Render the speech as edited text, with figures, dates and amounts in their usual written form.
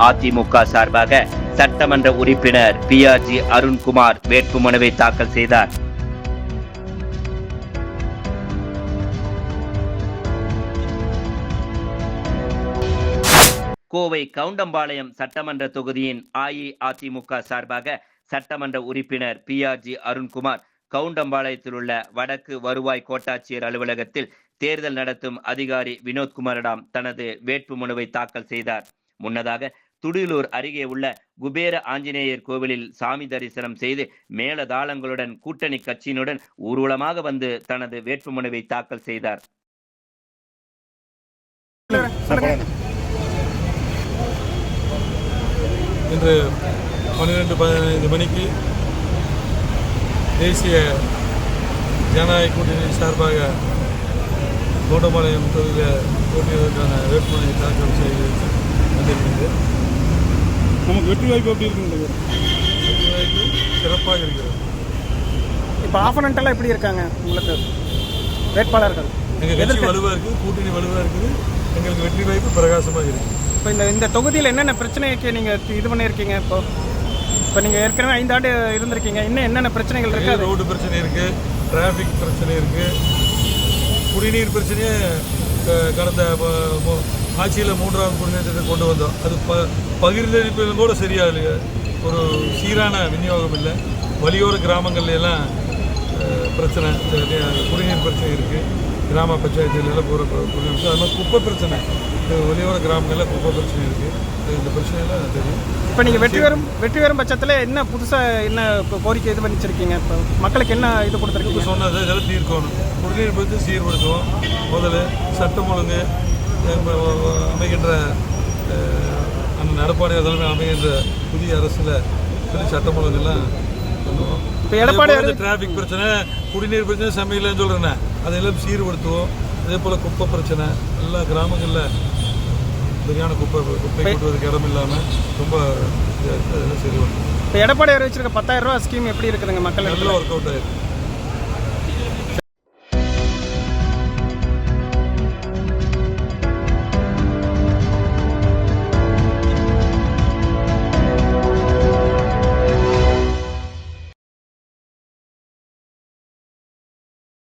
அதிமுக சார்பாக சட்டமன்ற உறுப்பினர் பிஆர்ஜி அருண்குமார் வேட்புமனுவை தாக்கல் செய்தார். கோவை கவுண்டம்பாளையம் சட்டமன்ற தொகுதியின் அஇஅதிமுக சார்பாக சட்டமன்ற உறுப்பினர் பிஆர்ஜி அருண்குமார் கவுண்டம்பாளையத்தில் உள்ள வடக்கு வருவாய் கோட்டாட்சியர் அலுவலகத்தில் தேர்தல் நடத்தும் அதிகாரி வினோத்குமாரிடம் தனது வேட்புமனுவை தாக்கல் செய்தார். முன்னதாக துடியலூர் அருகே உள்ள குபேர ஆஞ்சநேயர் கோவிலில் சாமி தரிசனம் செய்து மேளதாளங்களுடன் கூட்டணி கட்சியினுடன் ஊர்வலமாக வந்து தனது வேட்புமனுவை தாக்கல் செய்தார். இன்று 12:15 மணிக்கு தேசிய ஜனநாயக கூட்டணி சார்பாக கவுண்டம்பாளையம் தொகுதியில் போட்டியிடுவதற்கான வேட்புமனுவை தாக்கல் செய்து வந்திருக்கிறது. நமக்கு வெற்றி வாய்ப்பு எப்படி இருக்குங்க? வெற்றி வாய்ப்பு சிறப்பாக இருக்கிறது. இப்போ ஆப்போனன்ட் எப்படி இருக்காங்க உங்களுக்கு வேட்பாளர்கள்? எங்கள் கட்சி வலுவாக இருக்குது, கூட்டணி வலுவாக இருக்குது, எங்களுக்கு வெற்றி வாய்ப்பு பிரகாசமாக இருக்குது. இப்போ இந்த தொகுதியில் என்னென்ன பிரச்சனைக்கு நீங்கள் இது பண்ணியிருக்கீங்க? இப்போ நீங்கள் ஏற்கனவே 5 ஆண்டு இருந்திருக்கீங்க, இன்னும் என்னென்ன பிரச்சனைகள் இருக்குது? ரோடு பிரச்சனை இருக்குது, டிராஃபிக் பிரச்சனை இருக்குது, குடிநீர் பிரச்சனையே கடந்த ஆட்சியில் 3ஆவது குடிநீர் திட்டத்தை கொண்டு வந்தோம். அது பகிர்ந்தளிப்பதும் கூட சரியாக இல்லையா, ஒரு சீரான விநியோகம் இல்லை. வழியோர கிராமங்கள்ல எல்லாம் பிரச்சனை, குடிநீர் பிரச்சனை இருக்குது. கிராம பஞ்சாயத்துலாம் போகிற குடிநீர், அது மாதிரி குப்பை பிரச்சனை, வழியோர கிராமங்களில் குப்பை பிரச்சனை இருக்குது. இந்த பிரச்சனையெல்லாம் தெரியும். இப்போ நீங்கள் வெற்றி பெறும் பட்சத்தில் என்ன புதுசாக என்ன கோரிக்கை இது பண்ணி வச்சுருக்கீங்க? இப்போ மக்களுக்கு என்ன இது கொடுத்துருக்கீங்க? சொன்னது இதெல்லாம் தீர்க்கணும். குடிநீர் பற்றி சீர்படுத்துவோம். முதல்ல சட்டம் ஒழுங்கு அமைகின்ற அந்த நடப்பாடி தலைமை அமைகின்ற புதிய அரசில் சொல்லி சட்டம் ஒழுங்கெல்லாம் பண்ணுவோம். இப்போ எடப்பாடி டிராஃபிக் பிரச்சனை, குடிநீர் பிரச்சனை சமையலன்னு சொல்கிறேன், அதையெல்லாம் சீர்படுத்துவோம். அதே போல் குப்பை பிரச்சனை, எல்லா கிராமங்களில் சரியான குப்பை கொட்டுவதற்கு இடம் இல்லாமல் ரொம்ப இதெல்லாம் சரி பண்ணும். இப்போ எடப்பாடி அறிவிச்சிருக்க 10,000 ரூபா ஸ்கீம் எப்படி இருக்குதுங்க மக்கள்? நல்லா ஒர்க் அவுட் ஆயிருக்கு.